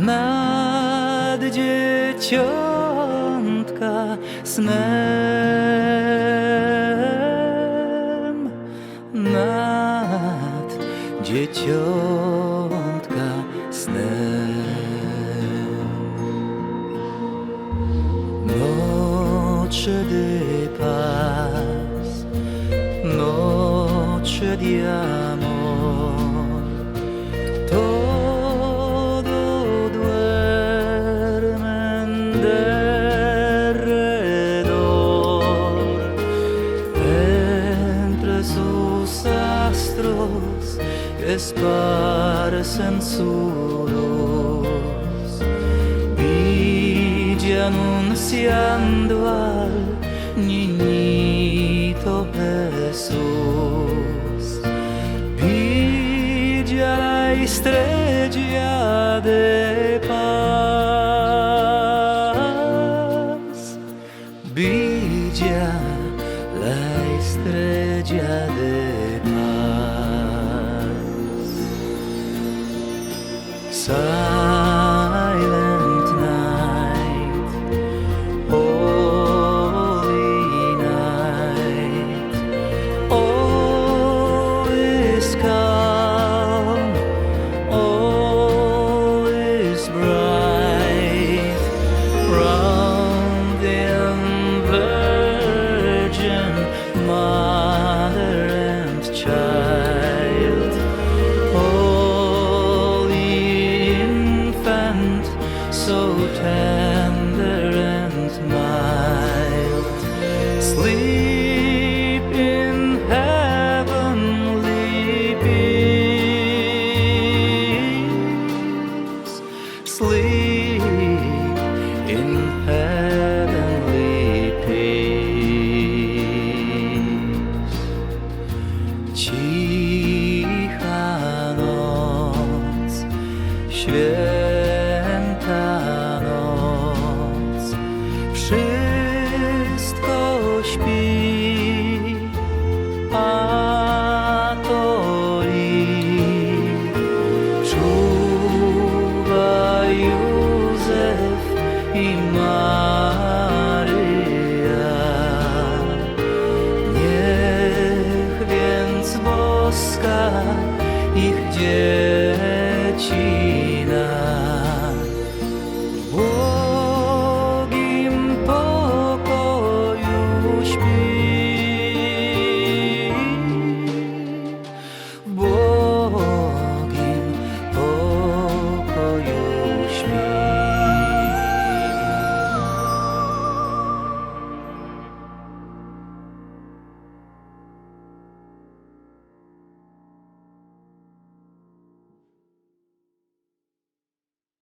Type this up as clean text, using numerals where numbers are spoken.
nad dzieciątka snem, nad dzieciątka snem. Noche de paz, noche de amor, todo duerme en derredor. Entre sus astros que esparcen su luz, brilla anunciando al niñito Jesús. Brilla la estrella de paz, brilla la estrella de paz. Silent night, holy night, all is calm, all is bright, round the Virgin Mother and Child, holy infant, so tender and mild. Sleep in heavenly peace, sleep in heavenly peace. Cicha noc, święta noc, wszystko śpi, a to ich czuwa Józef i Maryja. Niech więc boska ich dzieci